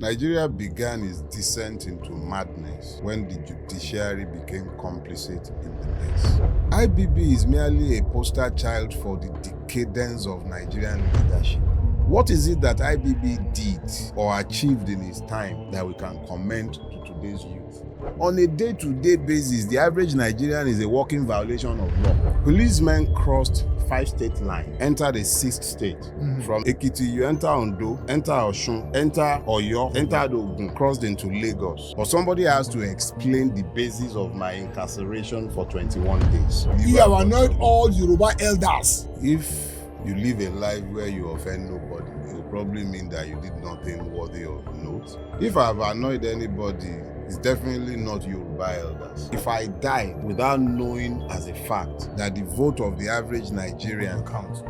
Nigeria began its descent into madness when the judiciary became complicit in the mess. IBB is merely a poster child for the decadence of Nigerian leadership. What is it that IBB did or achieved in its time that we can commend to today's youth? On a day-to-day basis, the average Nigerian is a walking violation of law. Policemen crossed 5 state lines, entered a 6th state. From Ekiti, you enter Ondo, enter Osun, enter Oyo, entered Ogun, crossed into Lagos. But somebody has to explain the basis of my incarceration for 21 days. You have annoyed all Yoruba elders. If you live a life where you offend nobody, it will probably mean that you did nothing worthy of note. If I have annoyed anybody, it's definitely not Yoruba elders. If I die without knowing as a fact that the vote of the average Nigerian counts,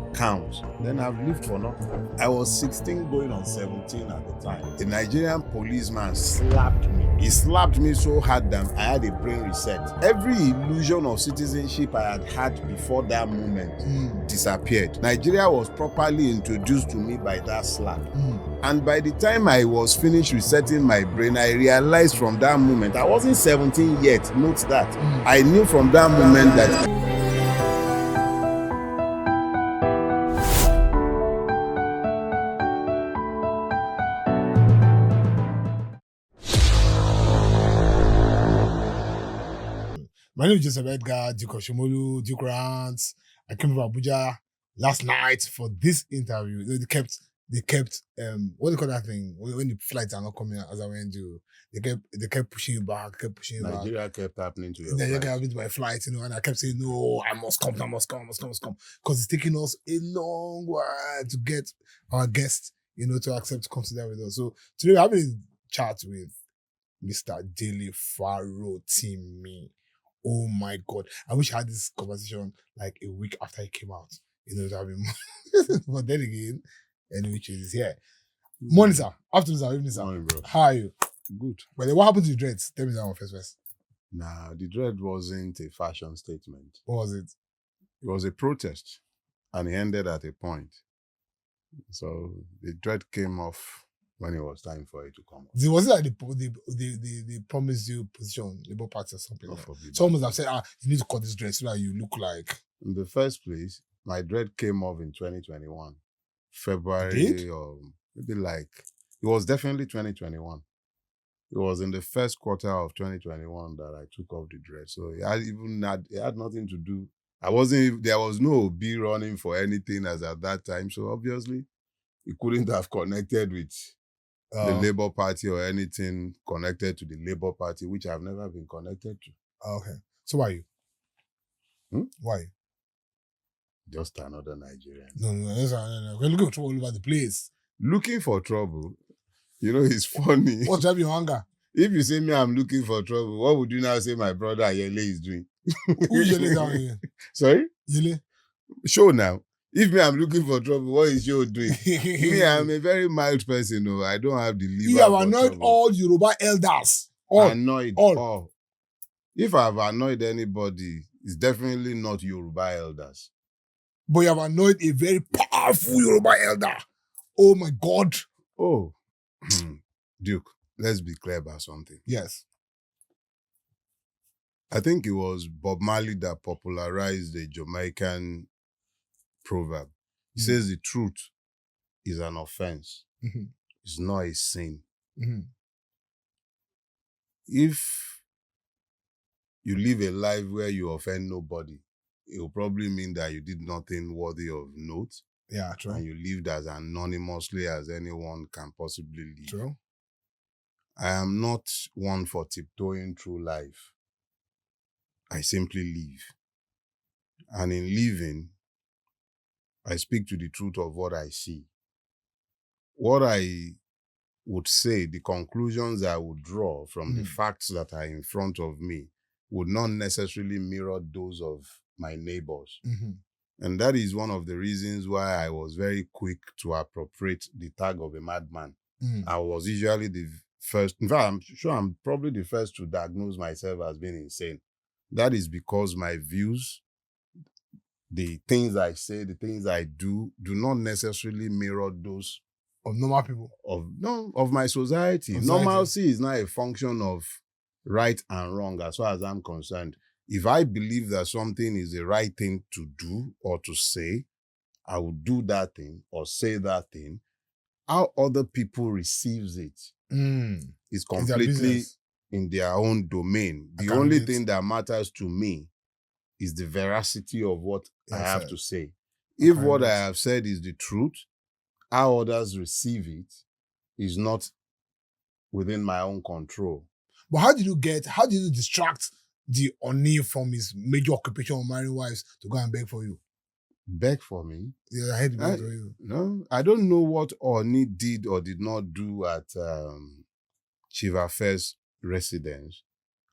then I've lived for nothing. I was 16 going on 17 at the time. A Nigerian policeman slapped me. He slapped me so hard that I had a brain reset. Every illusion of citizenship I had had before that moment disappeared. Nigeria was properly introduced to me by that slap. And by the time I was finished resetting my brain, I realized from that moment, I wasn't 17 yet, note that. I knew from that moment that My name is Joseph Edgar, Duke of Shomolu, Duke Rants. I came from Abuja last night for this interview. They kept what do you call that thing? When the flights are not coming as I went to, they kept pushing you back, Nigeria kept happening to your Then flight. kept happening to my flight, and I kept saying, no, I must come. Because it's taking us a long while to get our guests, to accept to consider with us. So today we're having a chat with Mr. Dele Farotimi. Oh my God. I wish I had this conversation like a week after he came out. But then again, anyway, is here. Morning, sir. Afternoon, sir. Evening, sir. Morning, bro. How are you? Good. But then what happened to the dreads? Tell me that one first. Nah, the dread wasn't a fashion statement. What was it? It was a protest, and it ended at a point. So the dread came off when it was time for it to come off. Was it like they promised you position, Labour Party or something? God Like forbid. someone have said, you need to cut this dress so that you look like. In the first place, my dread came off in 2021. February Did? or maybe it was definitely 2021. It was in the first quarter of 2021 that I took off the dread. So it had nothing to do. There was no B running for anything as at that time. So obviously, it couldn't have connected with the Labour Party or anything connected to the Labour Party, which I've never been connected to. Okay. So why are you? Why? Just another Nigerian. No. We're looking for trouble all over the place. Looking for trouble, it's funny. What's driving your anger? If you say me, I'm looking for trouble, what would you now say my brother Yele is doing? Who Yele down here? Sorry? Yele? Show now. If me, I'm looking for trouble, what is Show doing? Me, I'm a very mild person. No, I don't have the liver. You have annoyed all Yoruba elders. All. If I have annoyed anybody, it's definitely not Yoruba elders. But you have annoyed a very powerful Yoruba elder. Oh my God. Oh, Duke, let's be clear about something. Yes. I think it was Bob Marley that popularized the Jamaican proverb. He says the truth is an offense. It's not a sin. If you live a life where you offend nobody, it will probably mean that you did nothing worthy of note. Yeah, true. And you lived as anonymously as anyone can possibly live. True. I am not one for tiptoeing through life. I simply live. And in living, I speak to the truth of what I see. What I would say, the conclusions I would draw from the facts that are in front of me would not necessarily mirror those of my neighbors. And that is one of the reasons why I was very quick to appropriate the tag of a madman. I was usually the first, in fact, I'm sure I'm probably the first to diagnose myself as being insane. That is because my views, the things I say, the things I do not necessarily mirror those Of normal people. Of my society. Of society. Normalcy is not a function of right and wrong as far as I'm concerned. If I believe that something is the right thing to do or to say, I will do that thing or say that thing. How other people receives it is completely in their own domain. The only thing that matters to me is the veracity of what I have to say. If what I have said is the truth, how others receive it is not within my own control. But how did you distract the Oni from his major occupation of marrying wives to go and beg for you? Beg for me? Yeah, I had beg for you. No, I don't know what Oni did or did not do at Chief Afe's residence.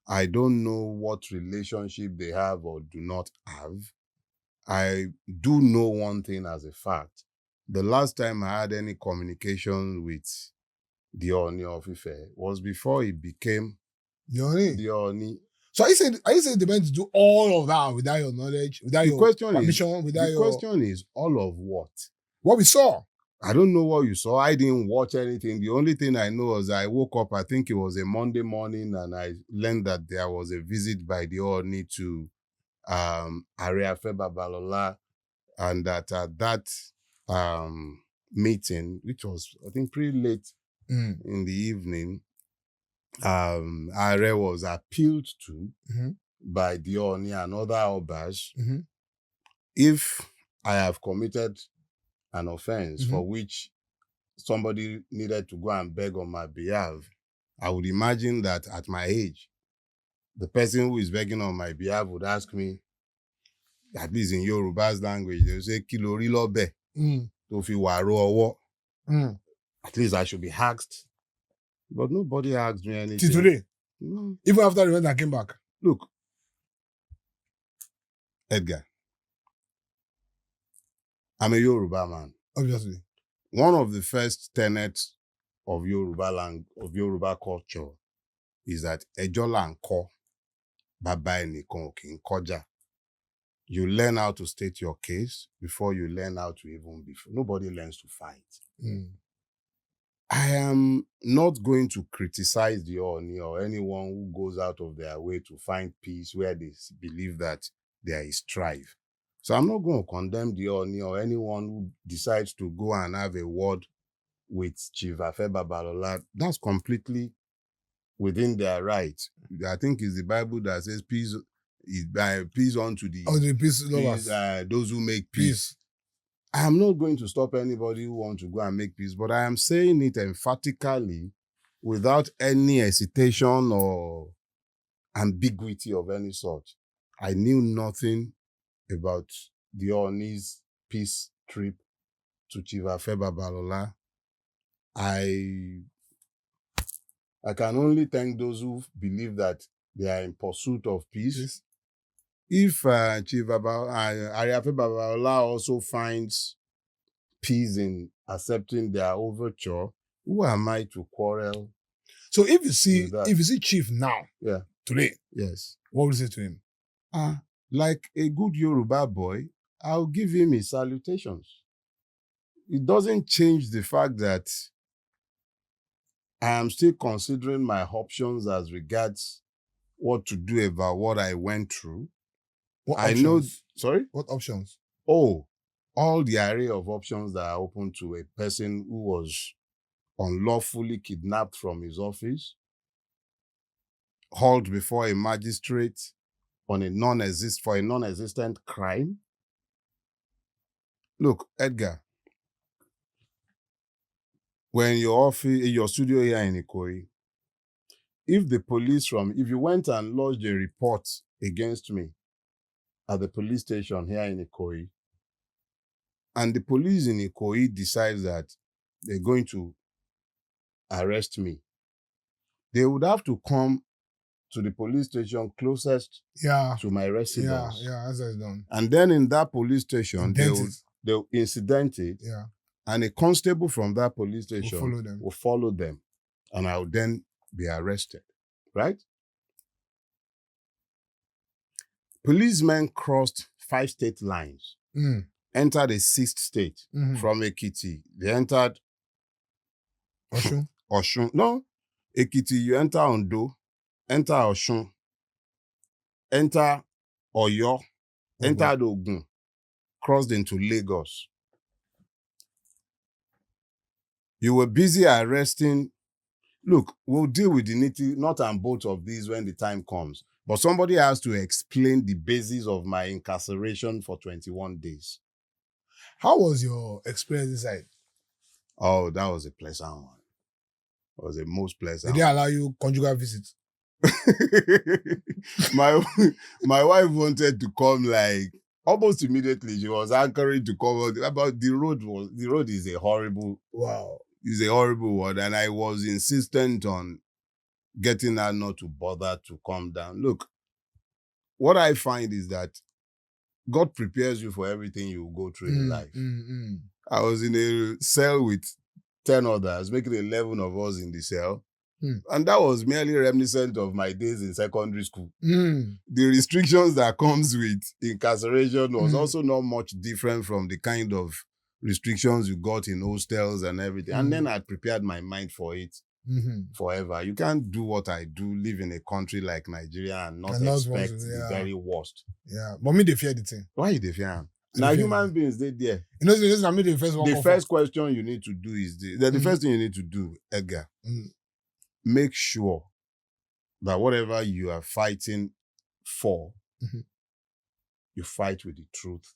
I don't know what relationship they have or do not have. I do know one thing as a fact. The last time I had any communication with the Oni of Ife was before he became the Oni. So are you saying they meant to do all of that without your knowledge, without your permission, without your... The question is, all of what? What we saw. I don't know what you saw. I didn't watch anything. The only thing I know is I woke up, I think it was a Monday morning, and I learned that there was a visit by the Oni to Areafe Babalola, and that at that meeting, which was, I think, pretty late in the evening, Are was appealed to by the Oni and other Obas. If I have committed an offense for which somebody needed to go and beg on my behalf, I would imagine that at my age, the person who is begging on my behalf would ask me, at least in Yoruba's language, they say, Kilori lobe, to fi waro owo. At least I should be asked. But nobody asked me anything. Till today? No. Even after the event that came back? Look, Edgar, I'm a Yoruba man. Obviously. One of the first tenets of Yoruba culture is that ejola nko, baba enikan okin koja. You learn how to state your case before you learn how to even be. Nobody learns to fight. I am not going to criticize the Oni or anyone who goes out of their way to find peace where they believe that there is strife. So I'm not going to condemn the Oni or anyone who decides to go and have a word with Chief Afe Babalola. That's completely within their right. I think it's the Bible that says peace unto the peace lovers. Those who make peace. I am not going to stop anybody who wants to go and make peace, but I am saying it emphatically without any hesitation or ambiguity of any sort. I knew nothing about the Oni's peace trip to Chief Afe Babalola. I can only thank those who believe that they are in pursuit of peace. Yes. If Chief Afe Babalola also finds peace in accepting their overture, who am I to quarrel? So if you see Chief now, today, yes, what would you say to him? Like a good Yoruba boy, I'll give him his salutations. It doesn't change the fact that I am still considering my options as regards what to do about what I went through. What options? Sorry? What options? Oh, all the array of options that are open to a person who was unlawfully kidnapped from his office, hauled before a magistrate for a non-existent crime. Look, Edgar, when your studio here in Ikoyi, if you went and lodged a report against me at the police station here in Ikoyi, and the police in Ikoyi decides that they're going to arrest me, they would have to come to the police station closest to my residence. Yeah, as it's done. And then in that police station, they'll incident it. Yeah. And a constable from that police station will follow them. And I'll then be arrested. Right? Policemen crossed 5 state lines, entered a 6th state from Ekiti. They entered Oshun. Oshun. No. Ekiti, you enter Ondo, enter Oshun, enter Oyo, enter Ogun, crossed into Lagos. You were busy arresting. Look, we'll deal with the nut and bolt of these when the time comes. But somebody has to explain the basis of my incarceration for 21 days. How was your experience inside? Oh, that was a pleasant one. It was the most pleasant. Did they allow you conjugal visits? my wife wanted to come like almost immediately. She was anchoring to come about the road is a horrible one, and I was insistent on getting her not to bother to come down. Look, what I find is that God prepares you for everything you go through in life. I was in a cell with 10 others, making 11 of us in the cell. And that was merely reminiscent of my days in secondary school. The restrictions that comes with incarceration was also not much different from the kind of restrictions you got in hostels and everything. And then I prepared my mind for it forever. You can't do what I do, live in a country like Nigeria and not expect the very worst. Yeah, but me, they fear the thing. Why they fear him? Now, human beings, they there. You know, the first question you need to do is the first thing you need to do, Edgar, make sure that whatever you are fighting for, you fight with the truth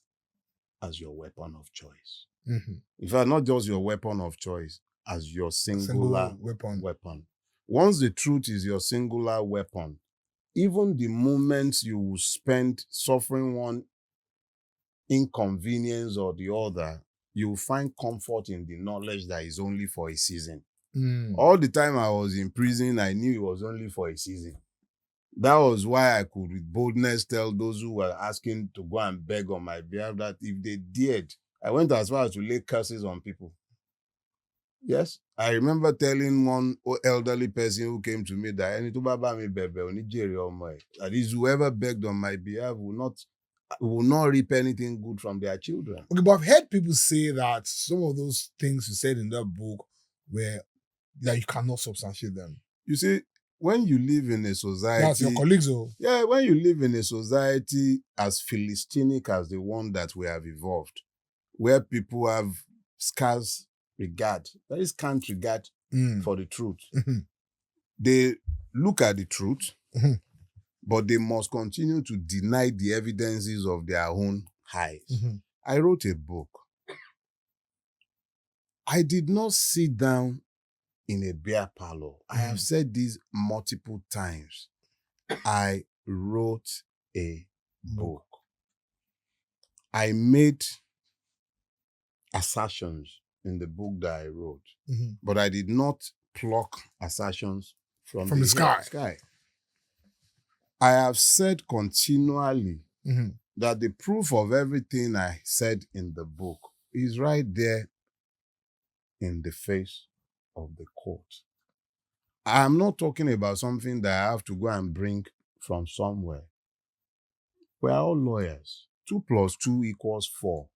as your weapon of choice. In fact, not just your weapon of choice, as your singular weapon. Once the truth is your singular weapon, even the moments you will spend suffering one inconvenience or the other, you will find comfort in the knowledge that is only for a season. All the time I was in prison, I knew it was only for a season. That was why I could with boldness tell those who were asking to go and beg on my behalf that if they dared, I went as far as to lay curses on people. Yes, I remember telling one elderly person who came to me that that is, whoever begged on my behalf will not reap anything good from their children. Okay, but I've heard people say that some of those things you said in that book were that you cannot substantiate them. You see, when you live in a society... That's your colleagues, though. Yeah, when you live in a society as Philistinic as the one that we have evolved, where people have scarce regard, very scant regard for the truth. They look at the truth, but they must continue to deny the evidences of their own highs. I wrote a book. I did not sit down in a beer parlor. I have said this multiple times. I wrote a book. I made assertions in the book that I wrote, but I did not pluck assertions from the sky. I have said continually that the proof of everything I said in the book is right there in the face of the court. I'm not talking about something that I have to go and bring from somewhere. We are all lawyers. 2 + 2 = 4.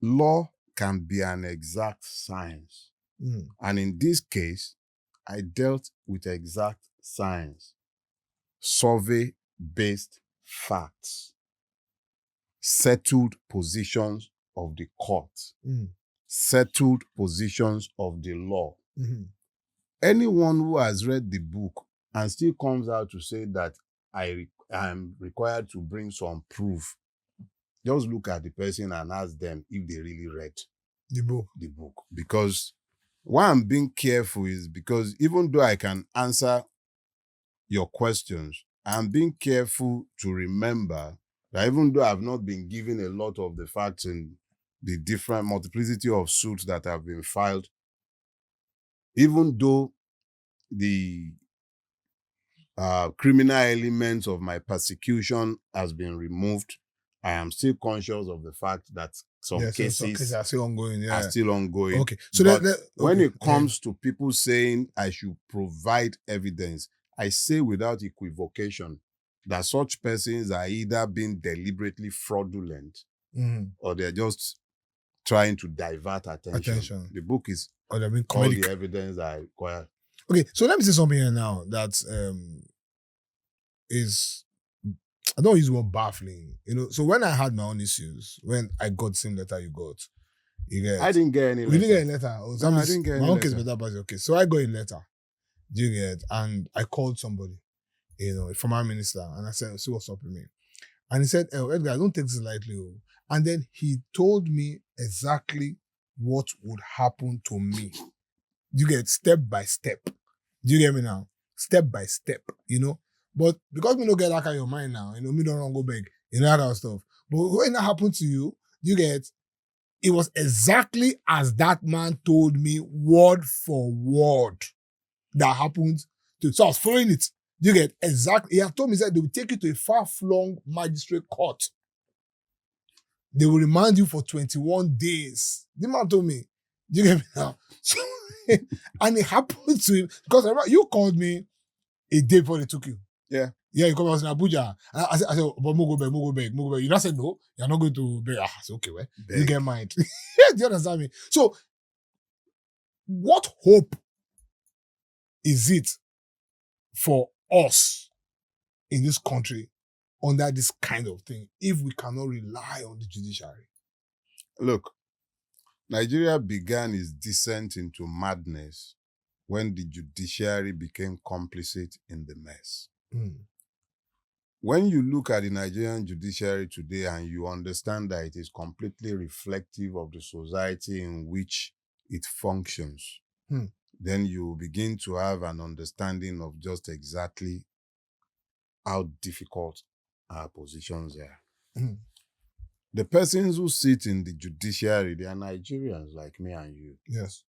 Law can be an exact science. And in this case, I dealt with exact science. Survey-based facts. Settled positions of the court. Settled positions of the law. Anyone who has read the book and still comes out to say that I am required to bring some proof, just look at the person and ask them if they really read the book. Because why I'm being careful is because even though I can answer your questions, I'm being careful to remember that even though I've not been given a lot of the facts in the different multiplicity of suits that have been filed, even though the criminal elements of my persecution has been removed, I am still conscious of the fact that some cases are still ongoing. Okay. So when it comes to people saying I should provide evidence, I say without equivocation that such persons are either being deliberately fraudulent or they're just trying to divert attention. The book is or they're being all comedic. the evidence I require. Okay, so let me say something here now that is, I don't use the word baffling. So when I had my own issues, when I got the same letter you got, you get. I didn't get any You letter. didn't get a letter. Oh, No, I didn't get my any own case letter. better, but okay. So I got a letter. Do you get? And I called somebody, a former minister, and I said, "See what's up with me." And he said, "Oh, Edgar, don't take this lightly." Oh. And then he told me exactly what would happen to me. Do you get? Step by step. Do you get me now? Step by step, But because me don't get that kind of mind now, me don't run go beg, that kind of stuff. But when that happened to you, you get, it was exactly as that man told me, word for word, that happened to. So I was following it. You get exactly. He had told me that they will take you to a far-flung magistrate court. They will remand you for 21 days. The man told me. Do you get me now? So, and it happened to him because I remember you called me a day before they took you. Yeah. Yeah, you come. I was in Abuja. And I said, but mo go beg. You not said no. You're not going to beg. I said, okay, well, you get mine. Do you understand me? So, what hope is it for us in this country under this kind of thing if we cannot rely on the judiciary? Look, Nigeria began its descent into madness when the judiciary became complicit in the mess. When you look at the Nigerian judiciary today and you understand that it is completely reflective of the society in which it functions, then you begin to have an understanding of just exactly how difficult our positions are. The persons who sit in the judiciary, they are Nigerians like me and you. Yes.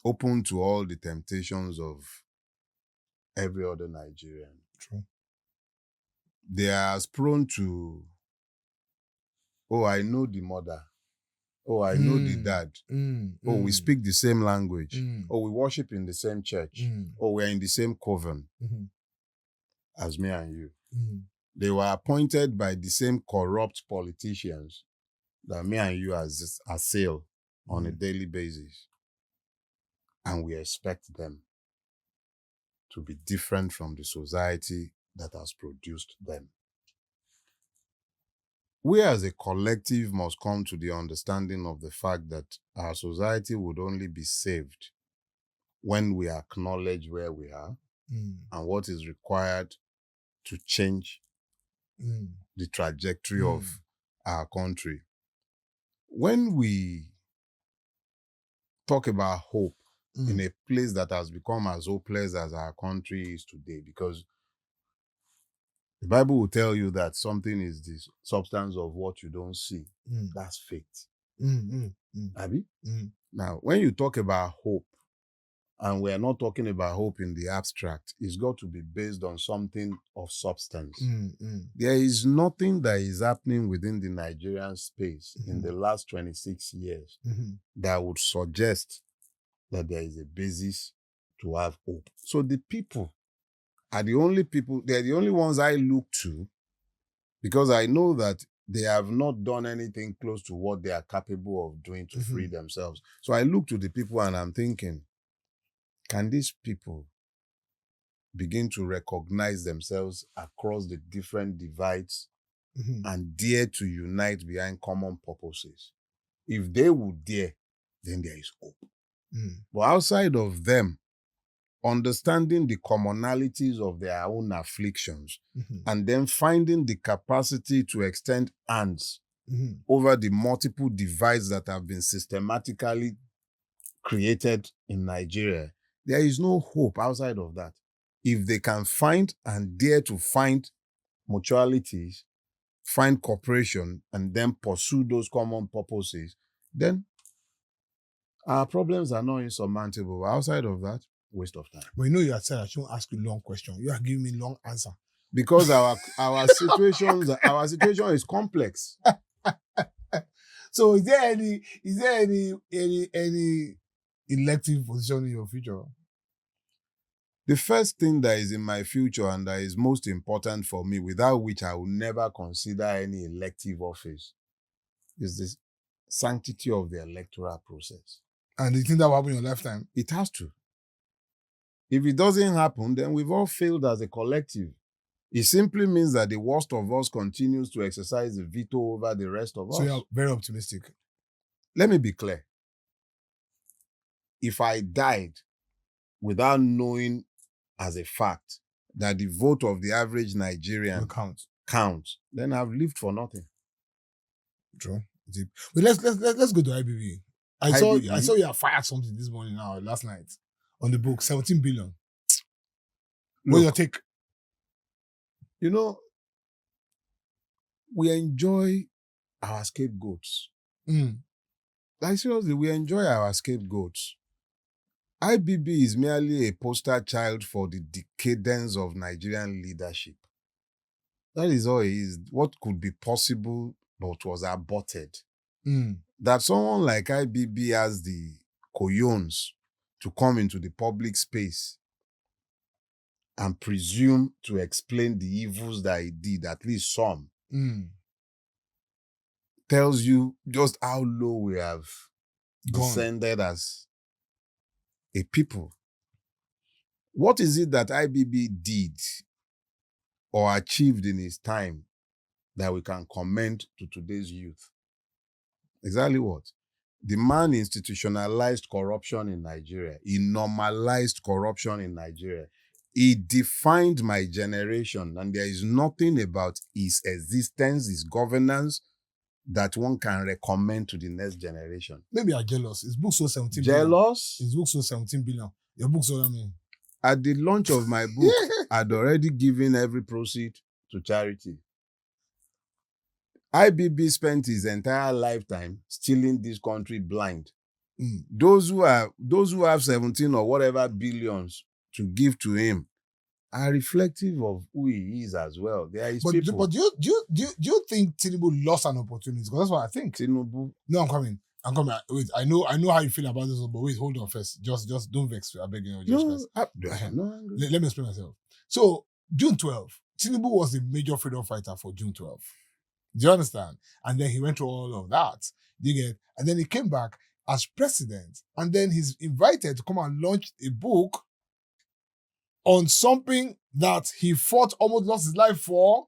Open to all the temptations of every other Nigerian. True. They are as prone to, oh, I know the mother. Oh, I know the dad. Oh, we speak the same language. Oh, we worship in the same church. Oh, we're in the same coven as me and you. They were appointed by the same corrupt politicians that me and you assail on a daily basis. And we expect them to be different from the society that has produced them. We as a collective must come to the understanding of the fact that our society would only be saved when we acknowledge where we are and what is required to change the trajectory of our country. When we talk about hope in a place that has become as hopeless as our country is today, because the Bible will tell you that something is the substance of what you don't see. That's faith. Abi? Now, when you talk about hope, and we're not talking about hope in the abstract, it's got to be based on something of substance. There is nothing that is happening within the Nigerian space in the last 26 years that would suggest that there is a basis to have hope. So the people are the only people, they're the only ones I look to, because I know that they have not done anything close to what they are capable of doing to free themselves. So I look to the people and I'm thinking, can these people begin to recognize themselves across the different divides and dare to unite behind common purposes? If they would dare, then there is hope. But outside of them, understanding the commonalities of their own afflictions and then finding the capacity to extend hands over the multiple divides that have been systematically created in Nigeria, there is no hope outside of that. If they can find and dare to find mutualities, find cooperation, and then pursue those common purposes, then our problems are not insurmountable. Outside of that, waste of time. But you had said I shouldn't ask you long question. You are giving me long answer. Because our situation is complex. So is there any elective position in your future? The first thing that is in my future and that is most important for me, without which I will never consider any elective office, is the sanctity of the electoral process. And you think that will happen in your lifetime? It has to. If it doesn't happen, then we've all failed as a collective. It simply means that the worst of us continues to exercise the veto over the rest of So us. you're very optimistic. Let me be clear. If I died without knowing as a fact that the vote of the average Nigerian Will counts, then I've lived for nothing. True. Deep. But let's go to IBB. I saw IBB? you have fired something this morning now, last night, on the book, 17 billion. What's your take? You know, we enjoy our scapegoats. Like seriously, we enjoy our scapegoats. IBB is merely a poster child for the decadence of Nigerian leadership. That is all it is. What could be possible but was aborted. That someone like IBB has the cojones to come into the public space and presume to explain the evils that he did, at least some, tells you just how low we have descended as a people. What is it that IBB did or achieved in his time that we can commend to today's youth? Exactly what? The man institutionalized corruption in Nigeria. He normalized corruption in Nigeria. He defined my generation, and there is nothing about his existence, his governance, that one can recommend to the next generation. Maybe you're jealous. His book sold 17 billion. Jealous? His book sold 17 billion. Your book sold, I mean. At the launch of my book, I'd already given every proceed to charity. IBB spent his entire lifetime stealing this country blind. Those who have 17 or whatever billions to give to him are reflective of who he is as well. They are his people. But do you think Tinubu lost an opportunity? Because that's what I think. Tinubu. No, I'm coming. Wait, I know how you feel about this, but wait, hold on first. Just don't vex. I beg you. Let me explain myself. So June 12, Tinubu was the major freedom fighter for June 12. Do you understand? And then he went through all of that. Do you get? And then he came back as president. And then he's invited to come and launch a book on something that he fought, almost lost his life for.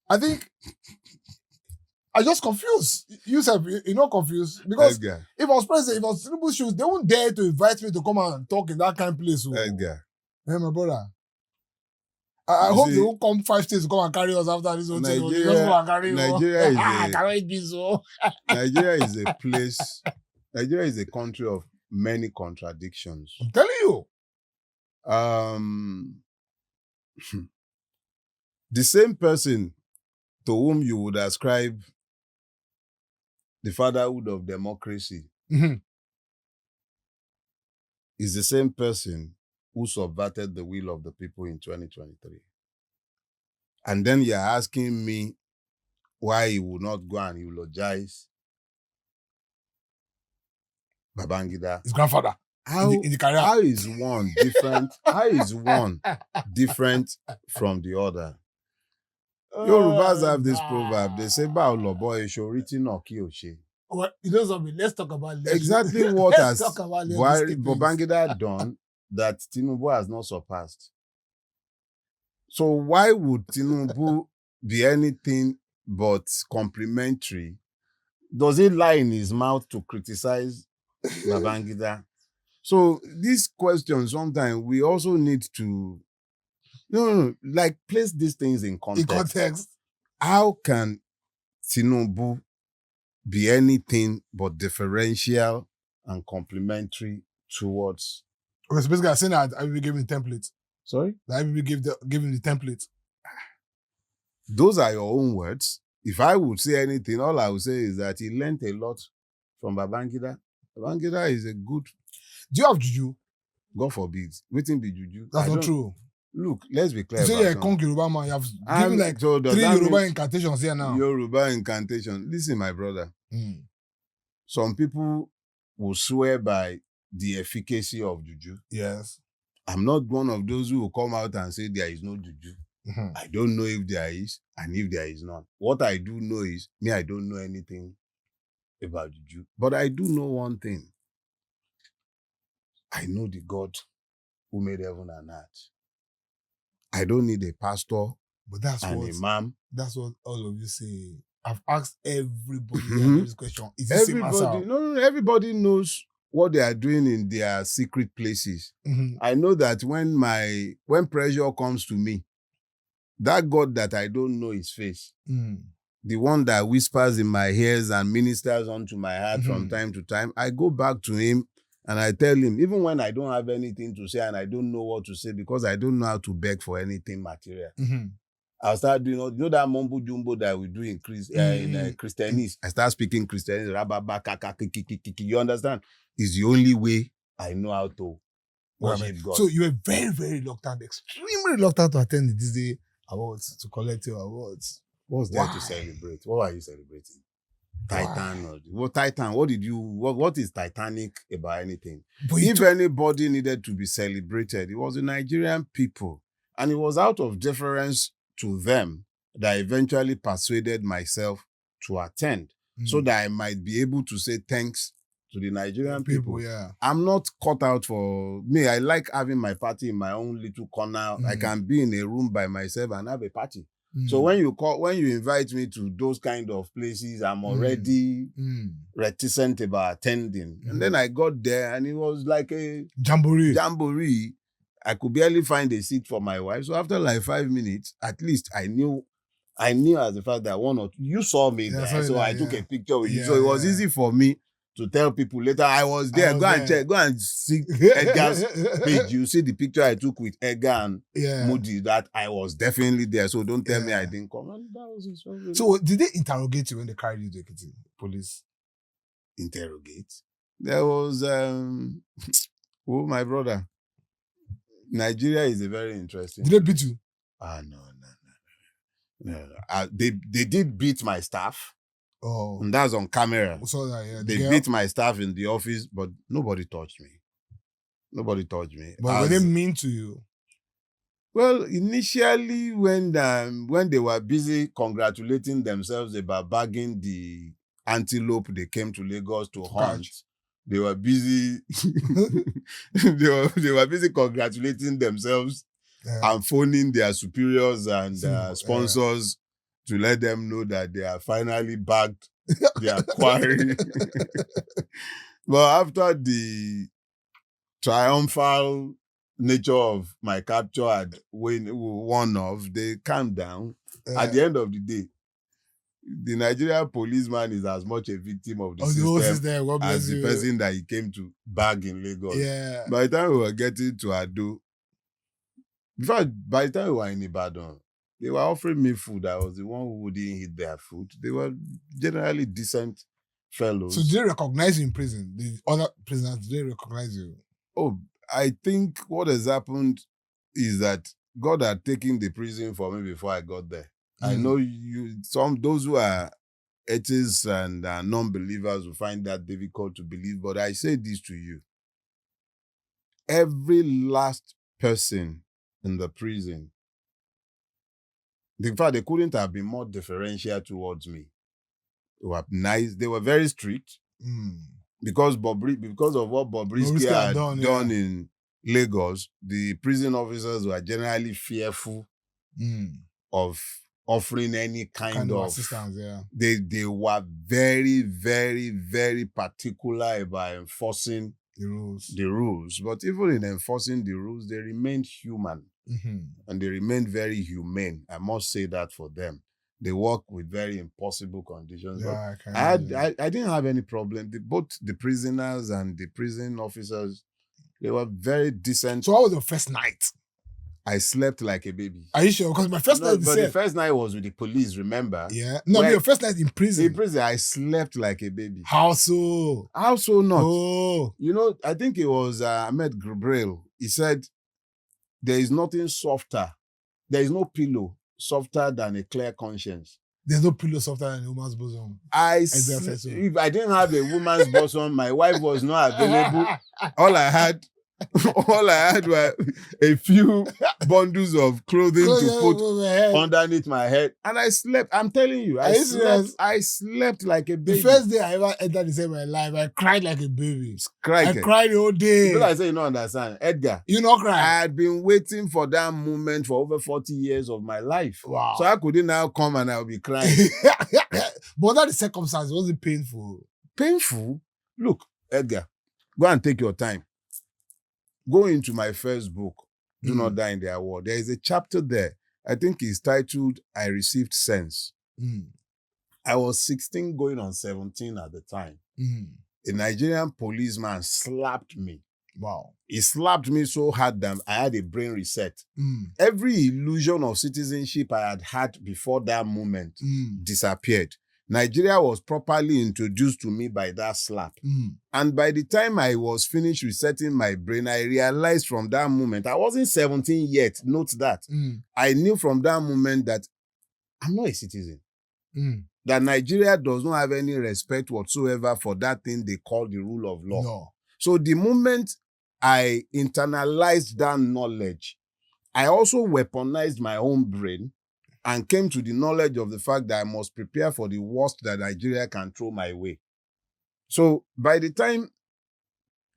I think I just confused. You said you're not confused. Because if I was president, if I was Tinubu's shoes, they wouldn't dare to invite me to come and talk in that kind of place. Hey, my brother. I hope they won't come 5 states to come and carry us after this whole thing. Nigeria is a country of many contradictions. I'm telling you. The same person to whom you would ascribe the fatherhood of democracy is the same person who subverted the will of the people in 2023. And then you're asking me why he would not go and eulogize Babangida. His grandfather. In the career. How is one different? How is one different from the other? Yorubas have this proverb. They say, "Ba olobo esho riti no ki oshe." Well, you know something. Let's talk about exactly what has Babangida done that Tinubu has not surpassed. So why would Tinubu be anything but complimentary? Does it lie in his mouth to criticize Babangida? So these questions, sometimes we also need to, like place these things in context. How can Tinubu be anything but differential and complementary towards? Okay, so basically I'm saying that I will give him the template. Sorry? That I will give him the template. Those are your own words. If I would say anything, all I would say is that he learned a lot from Babangida. Babangida is a good... Do you have juju? God forbid. Waiting be juju. That's not true. Look, let's be clear. You say you're a conk Yoruba man. You have given like 3 Yoruba incantations here now. Yoruba incantation. Listen, my brother. Some people will swear by the efficacy of juju. Yes. I'm not one of those who will come out and say there is no juju. I don't know if there is and if there is not. What I do know is, I don't know anything about juju. But I do know one thing. I know the God who made heaven and earth. I don't need a pastor But that's and what imam. that's what all of you say. I've asked everybody that Mhm. gave this question. Is the same answer? Everybody knows what they are doing in their secret places. Mhm. I know that when pressure comes to me, that God that I don't know his face, Mm. the one that whispers in my ears and ministers onto my heart from Mhm. time to time, I go back to him and I tell him, even when I don't have anything to say and I don't know what to say because I don't know how to beg for anything material, Mhm. I'll start doing, that mumbo jumbo that we do in Christianese. I start speaking Christianese, rababa, kaka, kiki, kiki, kiki. You understand? It's the only way I know how to worship God. So you were very, very reluctant, extremely reluctant to attend the Disney Awards, to collect your awards. What's there to celebrate? What are you celebrating? Titan. What is Titanic about anything? But If anybody needed to be celebrated, it was the Nigerian people. And it was out of deference to them that I eventually persuaded myself to attend so that I might be able to say thanks to the Nigerian people. Yeah. I'm not cut out for me. I like having my party in my own little corner. I can be in a room by myself and have a party. So when you invite me to those kind of places, I'm already reticent about attending. And then I got there and it was like a jamboree. I could barely find a seat for my wife. So after like 5 minutes, at least I knew as the fact that you saw me there. So I took a picture with you. So it was easy for me to tell people later I was there. Go and see Edgar's page. You see the picture I took with Edgar and Moody that I was definitely there. So don't tell me I didn't come. And that was it. So did they interrogate you when they carried you to Ekiti police? Interrogate? There was my brother. Nigeria is a very interesting. Did they beat you? No. They did beat my staff. Oh. And that's on camera. So that, yeah, they beat my staff in the office, but nobody touched me. But were they mean to you? Well, initially when they were busy congratulating themselves about bagging the antelope they came to Lagos to hunt, they were busy they were busy congratulating themselves and phoning their superiors and sponsors to let them know that they are finally bagged their quarry. But after the triumphal nature of my capture had worn off, they calmed down. At the end of the day, the Nigerian policeman is as much a victim of the system as the person that he came to bag in Lagos. Yeah. By the time we were getting to Ado, in fact, by the time we were in Ibadan, they were offering me food. I was the one who wouldn't eat their food. They were generally decent fellows. So did they recognize you in prison? The other prisoners, did they recognize you? Oh, I think what has happened is that God had taken the prison for me before I got there. I know those who are atheists and non-believers will find that difficult to believe, but I say this to you. Every last person in the prison, in fact, they couldn't have been more deferential towards me. They were nice. They were very strict because of what Bobrisky had done in Lagos. The prison officers were generally fearful of offering any kind of assistance. Yeah, they were very, very, very particular about enforcing the rules. But even in enforcing the rules, they remained human and they remained very humane. I must say that for them. They work with very impossible conditions. Yeah, I didn't have any problem. Both the prisoners and the prison officers, they were very decent. So how was your first night? I slept like a baby. Are you sure? Because my first night... But the first night was with the police, remember? Yeah. No, your first night in prison. In prison, I slept like a baby. How so? How so not? Oh. I think it was Ahmed Gabriel. He said, there is nothing softer. There is no pillow softer than a clear conscience. There's no pillow softer than a woman's bosom. If I didn't have a woman's bosom, my wife was not available. All I had were a few bundles of clothing Close to your put over my head. underneath my head, and I slept. I'm telling you, Are you serious? I slept like a The baby. first day I ever entered the same my life, I cried like a baby. I Crikey. cried the whole day. Because I say you don't understand, Edgar. You not I cry. had been waiting for that moment for over 40 years of my life. Wow. So how could it now come and I'll be crying? But under the circumstances, was it painful? Painful? Look, Edgar, go and take your time. Go into my first book, Do Not Die in Their War. There is a chapter there. I think it's titled, I Received Sense. I was 16 going on 17 at the time. A Nigerian policeman slapped me. Wow. He slapped me so hard that I had a brain reset. Every illusion of citizenship I had before that moment disappeared. Nigeria was properly introduced to me by that slap. And by the time I was finished resetting my brain, I realized from that moment, I wasn't 17 yet, note that. I knew from that moment that I'm not a citizen. That Nigeria does not have any respect whatsoever for that thing they call the rule of law. No. So the moment I internalized that knowledge, I also weaponized my own brain and came to the knowledge of the fact that I must prepare for the worst that Nigeria can throw my way. So by the time,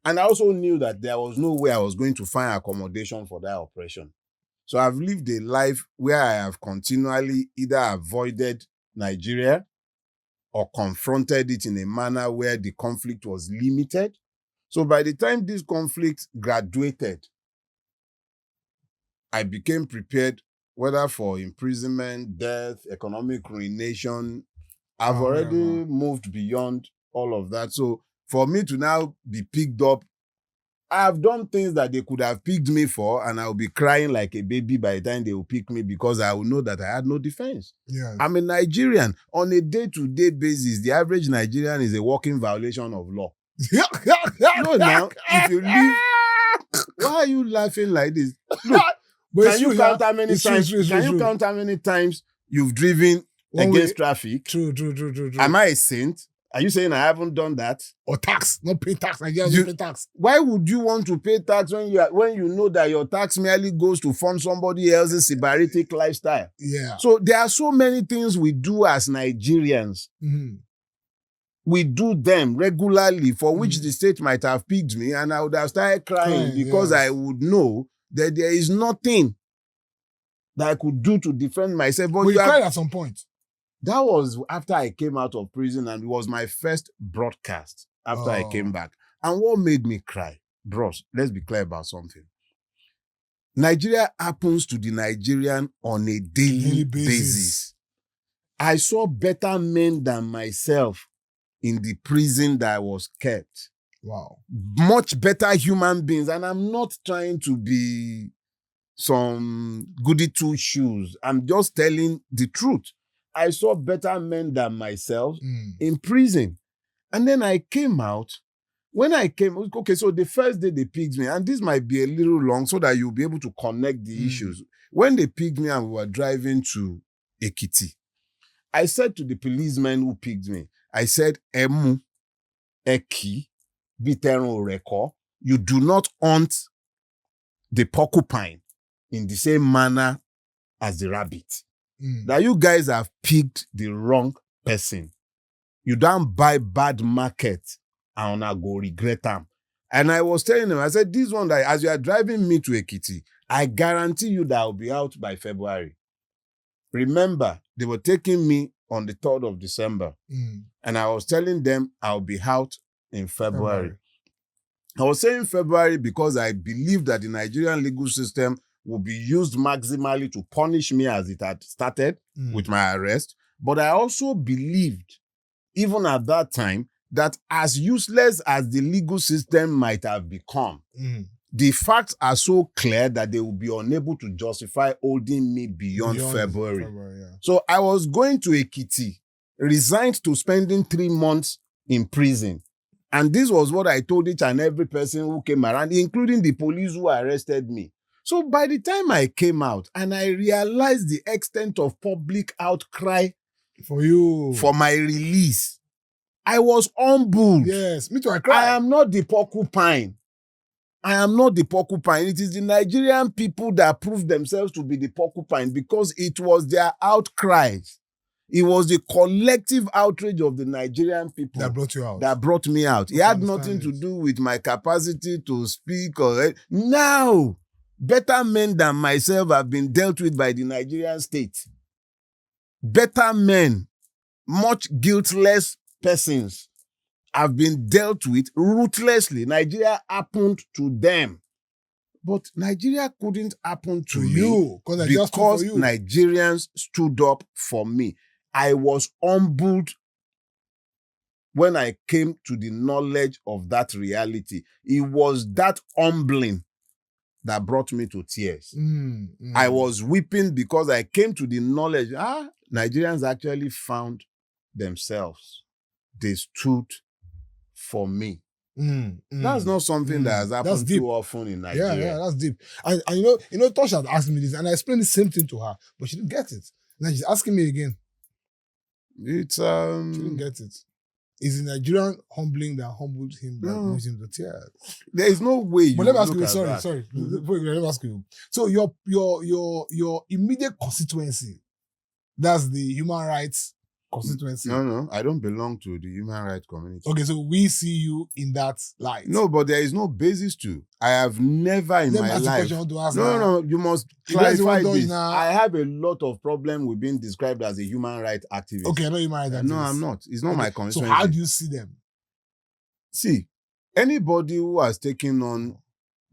and I also knew that there was no way I was going to find accommodation for that oppression. So I've lived a life where I have continually either avoided Nigeria or confronted it in a manner where the conflict was limited. So by the time this conflict graduated, I became prepared, whether for imprisonment, death, economic ruination. I've already moved beyond all of that. So for me to now be picked up, I have done things that they could have picked me for, and I'll be crying like a baby by the time they will pick me because I will know that I had no defense. Yes. I'm a Nigerian. On a day-to-day basis, the average Nigerian is a walking violation of law. No, now, if you leave, why are you laughing like this? Look, can you count how many times? Can you count how many times you've driven against traffic? True. Am I a saint? Are you saying I haven't done that? Or tax, not pay tax. Nigerians don't pay tax. Why would you want to pay tax when you know that your tax merely goes to fund somebody else's sybaritic lifestyle? Yeah. So there are so many things we do as Nigerians. We do them regularly for which the state might have picked me, and I would have started crying because I would know that there is nothing that I could do to defend myself. But you cried at some point. That was after I came out of prison, and it was my first broadcast after I came back. And what made me cry? Bros, let's be clear about something. Nigeria happens to the Nigerian on a daily basis. I saw better men than myself in the prison that I was kept. Wow. Much better human beings. And I'm not trying to be some goody two shoes. I'm just telling the truth. I saw better men than myself in prison. And then I came out. When I came, okay, so the first day they picked me, and this might be a little long so that you'll be able to connect the issues. When they picked me and we were driving to Ekiti, I said to the policeman who picked me, I said, Emu, Eki, Biteron Reko, you do not hunt the porcupine in the same manner as the rabbit. That you guys have picked the wrong person. You don't buy bad market and I go regret them. And I was telling him, I said, this one, that as you are driving me to Ekiti, I guarantee you that I'll be out by February. Remember, they were taking me on the 3rd of December. And I was telling them I'll be out in February. I was saying February because I believe that the Nigerian legal system will be used maximally to punish me as it had started with my arrest. But I also believed, even at that time, that as useless as the legal system might have become, the facts are so clear that they will be unable to justify holding me beyond February. So I was going to Ekiti, resigned to spending 3 months in prison. And this was what I told each and every person who came around, including the police who arrested me. So by the time I came out and I realized the extent of public outcry for my release, I was humbled. Yes, me too, I cried. I am not the porcupine. I am not the porcupine. It is the Nigerian people that proved themselves to be the porcupine because it was their outcries. It was the collective outrage of the Nigerian people That brought you out. that brought me out. It had nothing to do with my capacity to speak or... Now, better men than myself have been dealt with by the Nigerian state. Better men, much guiltless persons have been dealt with ruthlessly. Nigeria happened to them. But Nigeria couldn't happen to you because Nigerians stood up for me. I was humbled when I came to the knowledge of that reality. It was that humbling that brought me to tears. I was weeping because I came to the knowledge, Nigerians actually found themselves. They stood for me. That's not something that has happened too often in Nigeria. Yeah, that's deep. And Tosh had asked me this, and I explained the same thing to her, but she didn't get it. Now she's asking me again. She didn't get it. Is the Nigerian humbling that humbled him that moves him to tears? There is no way you. But let me ask you. Sorry. Let me ask you. So your immediate constituency, that's the human rights constituency. No, I don't belong to the human rights community. Okay, so we see you in that light. No, but there is no basis to. I have never in my life. No, you must clarify this. I have a lot of problem with being described as a human rights activist. Okay, no human rights activist. No, I'm not. It's not my constituency. So how do you see them? See, anybody who has taken on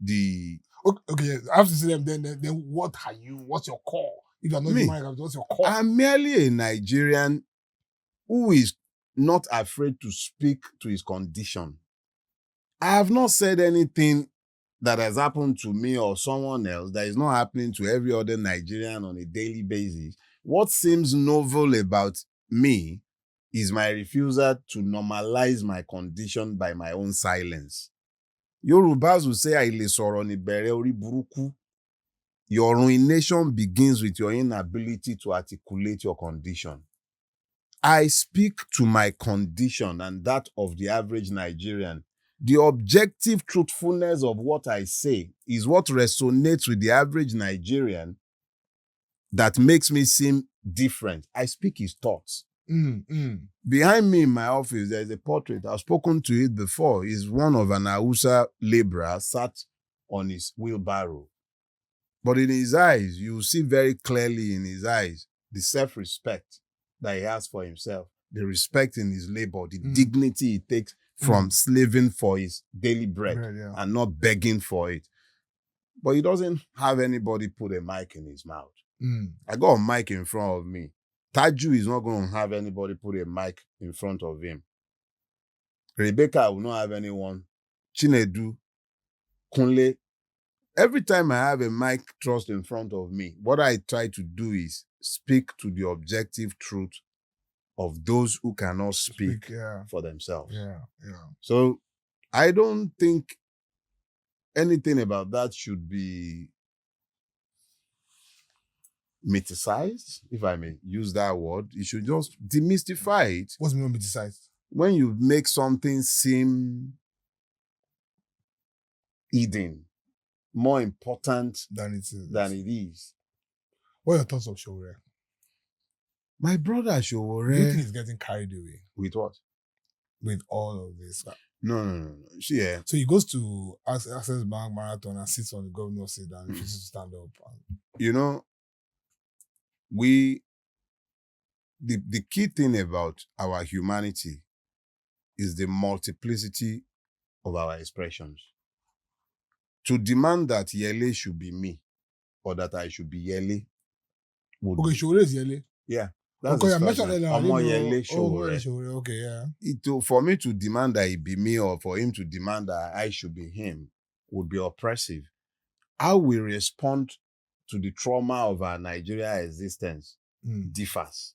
the... Okay, I have to see them. Then what are you? What's your core? If you're not human rights, what's your core? I'm merely a Nigerian who is not afraid to speak to his condition. I have not said anything that has happened to me or someone else that is not happening to every other Nigerian on a daily basis. What seems novel about me is my refusal to normalize my condition by my own silence. Yorubas will say, "Àìlè sọ̀rọ̀ ni bẹ̀rẹ̀ orí burúkú." Your ruination begins with your inability to articulate your condition. I speak to my condition and that of the average Nigerian. The objective truthfulness of what I say is what resonates with the average Nigerian that makes me seem different. I speak his thoughts. Behind me in my office, there's a portrait. I've spoken to it before. It's one of an Hausa laborer sat on his wheelbarrow. But in his eyes, you see very clearly in his eyes the self-respect that he has for himself, the respect in his labor, the dignity he takes from slaving for his daily bread and not begging for it. But he doesn't have anybody put a mic in his mouth. I got a mic in front of me. Taju is not going to have anybody put a mic in front of him. Rebecca will not have anyone. Chinedu, Kunle. Every time I have a mic thrust in front of me, what I try to do is speak to the objective truth of those who cannot speak for themselves. So I don't think anything about that should be mythicized, if I may use that word. You should just demystify it. What's mean mythicized? When you make something seem hidden, more important than it is. What are your thoughts of Showore? My brother Showore. Do you think he's getting carried away? With what? With all of this. No. Yeah. So he goes to Access Bank Marathon and sits on the governor's seat and refuses to stand up. You know, the key thing about our humanity is the multiplicity of our expressions. To demand that Yele should be me or that I should be Yele. Okay, Showore is Yele. Yeah. That's Yele Showore. Okay, yeah. For me to demand that he be me or for him to demand that I should be him would be oppressive. How we respond to the trauma of our Nigeria existence differs.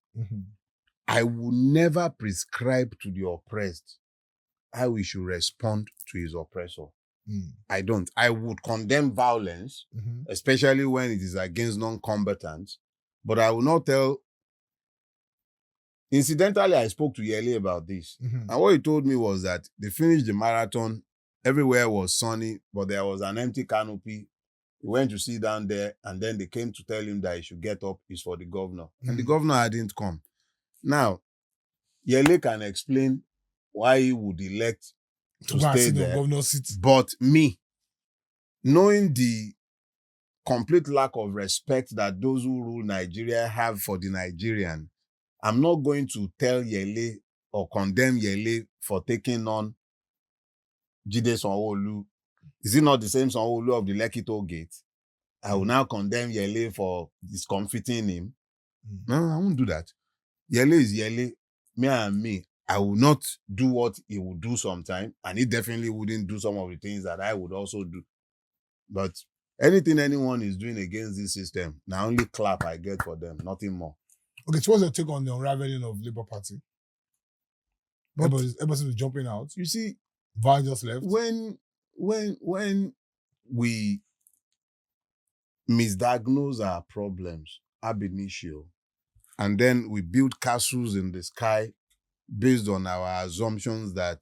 I will never prescribe to the oppressed how we should respond to his oppressor. I don't. I would condemn violence, especially when it is against non-combatants, but I will not tell. Incidentally, I spoke to Yele about this, and what he told me was that they finished the marathon everywhere was sunny, but there was an empty canopy. He went to sit down there, and then they came to tell him that he should get up. It's for the governor. And the governor hadn't come. Now, Yele can explain why he would elect to stay there. Governor's seat. But me, knowing the complete lack of respect that those who rule Nigeria have for the Nigerian, I'm not going to tell Yele or condemn Yele for taking on Jide Sanwo-Olu. Is it not the same Sanwo-Olu of the Lekki Toll Gate? I will now condemn Yele for discomfiting him. No, I won't do that. Yele is Yele. Me, I will not do what he would do sometime, and he definitely wouldn't do some of the things that I would also do. But anything anyone is doing against this system, now only clap I get for them, nothing more. Okay, so what's your take on the unraveling of Labour Party? Everybody's jumping out. You see, Val just left. when we misdiagnose our problems ab initio, and then we build castles in the sky based on our assumptions that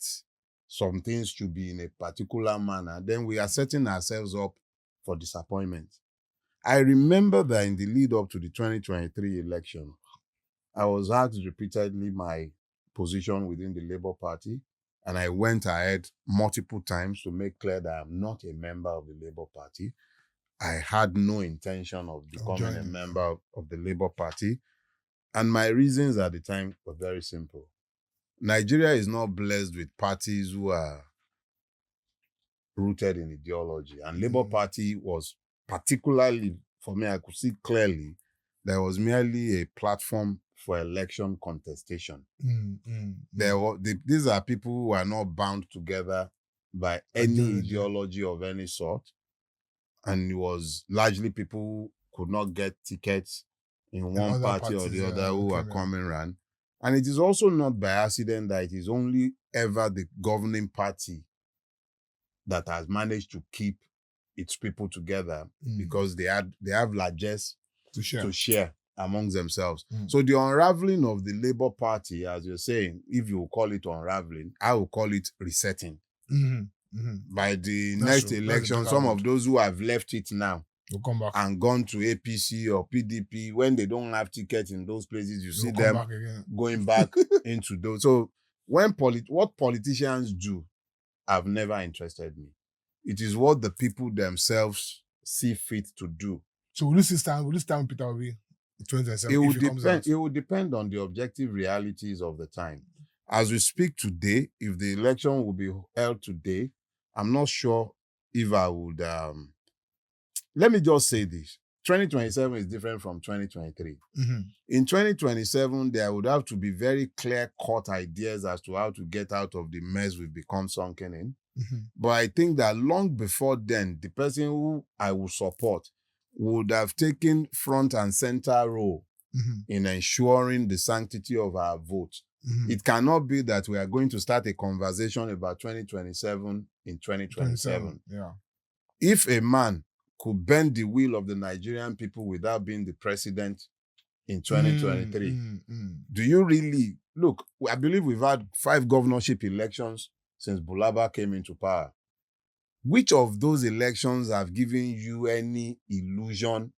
some things should be in a particular manner, then we are setting ourselves up for disappointment. I remember that in the lead up to the 2023 election, I was asked repeatedly my position within the Labour Party, and I went ahead multiple times to make clear that I'm not a member of the Labour Party. I had no intention of becoming a member of the Labour Party. And my reasons at the time were very simple. Nigeria is not blessed with parties who are rooted in ideology. And Labour Party was particularly, for me, I could see clearly, there was merely a platform for election contestation. These are people who are not bound together by any ideology of any sort. And it was largely people who could not get tickets in one party or the other who are coming around. And it is also not by accident that it is only ever the governing party that has managed to keep its people together because they have largesse to share amongst themselves. So the unraveling of the Labour Party, as you're saying, if you call it unraveling, I will call it resetting. By the next election, some of those who have left it now will come back and gone to APC or PDP, when they don't have tickets in those places, you see them going back into those. So what politicians do have never interested me. It is what the people themselves see fit to do. So will this time Peter Obi 2027? It will depend on the objective realities of the time. As we speak today, if the election will be held today, I'm not sure if I would... let me just say this. 2027 is different from 2023. In 2027, there would have to be very clear-cut ideas as to how to get out of the mess we've become sunken in. But I think that long before then, the person who I would support would have taken front and center role in ensuring the sanctity of our vote. It cannot be that we are going to start a conversation about 2027 in 2027. If a man could bend the will of the Nigerian people without being the president in 2023, do you really... Look, I believe we've had 5 governorship elections since Bulaba came into power. Which of those elections have given you any illusion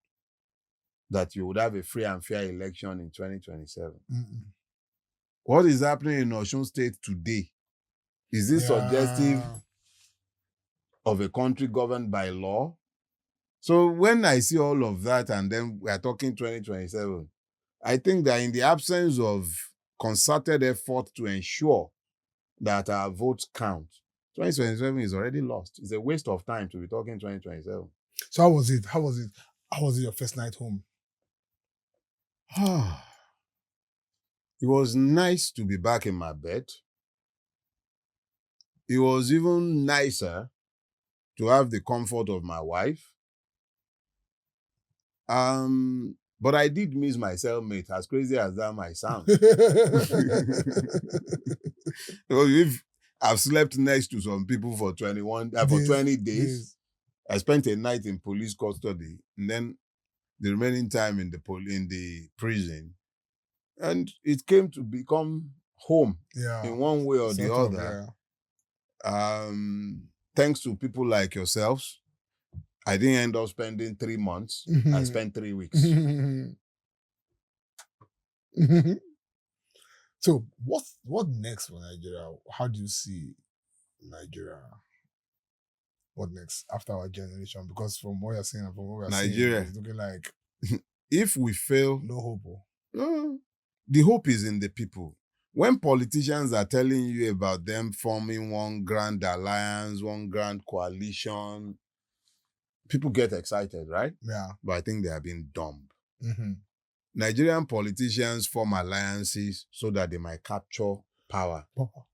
that you would have a free and fair election in 2027? What is happening in Osun State today? Is this suggestive of a country governed by law? So when I see all of that and then we are talking 2027, I think that in the absence of concerted effort to ensure that our votes count, 2027 is already lost. It's a waste of time to be talking 2027. So how was it? How was it your first night home? It was nice to be back in my bed. It was even nicer to have the comfort of my wife. But I did miss my cellmate, as crazy as that might sound. If I've slept next to some people for 20 days. I spent a night in police custody, and then the remaining time in the prison. And it came to become home in one way or the other. thanks to people like yourselves, I didn't end up spending 3 months. I spent 3 weeks. So what next for Nigeria? How do you see Nigeria? What next after our generation? Because from what you're saying and from what we're Nigeria. seeing, it's looking like If we fail, no hope. the hope is in the people. When politicians are telling you about them forming one grand alliance, one grand coalition, people get excited, right? Yeah. But I think they are being dumb. Mm-hmm. Nigerian politicians form alliances so that they might capture power,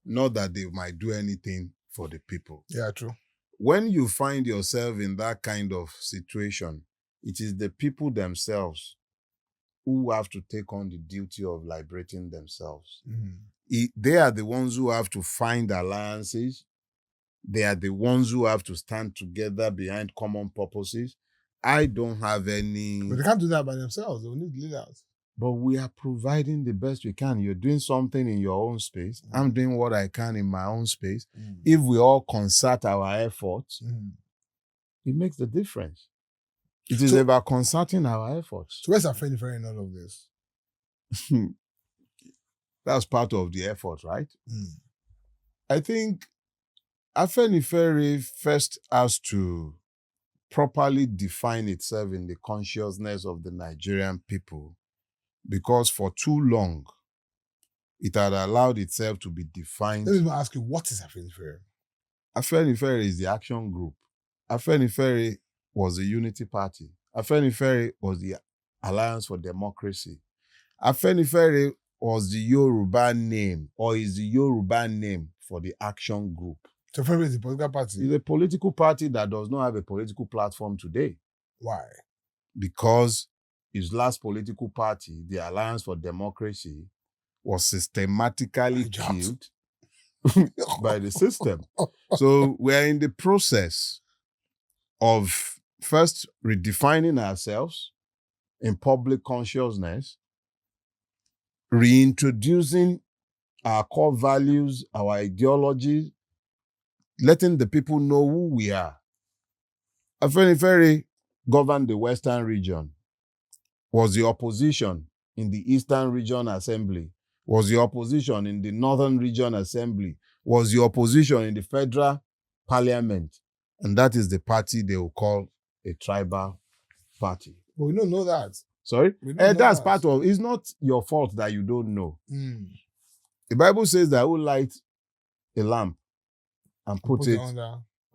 not that they might do anything for the people. Yeah, true. When you find yourself in that kind of situation, it is the people themselves who have to take on the duty of liberating themselves. Mm-hmm. They are the ones who have to find alliances. They are the ones who have to stand together behind common purposes. I don't have any... But they can't do that by themselves. They will need leaders. But we are providing the best we can. You're doing something in your own space. I'm doing what I can in my own space. If we all concert our efforts, it makes the difference. It is about concerting our efforts. So where's Afenifere in all of this? That's part of the effort, right? I think Afenifere first has to properly define itself in the consciousness of the Nigerian people, because for too long, it had allowed itself to be defined. Let me ask you, what is Afenifere? Afenifere is the action group. Afenifere was the unity party. Afenifere was the Alliance for Democracy. Afenifere was the Yoruba name, or is the Yoruba name for the action group. So Afenifere is a political party? It's a political party that does not have a political platform today. Why? Because his last political party, the Alliance for Democracy, was systematically killed by the system. So we're in the process of first redefining ourselves in public consciousness, reintroducing our core values, our ideology, letting the people know who we are. Afenifere governed the Western region, was the opposition in the Eastern Region Assembly, was the opposition in the Northern Region Assembly, was the opposition in the Federal Parliament. And that is the party they will call a tribal party. But we don't know that. Sorry? That's part of, it's not your fault that you don't know. The Bible says that who light a lamp and put it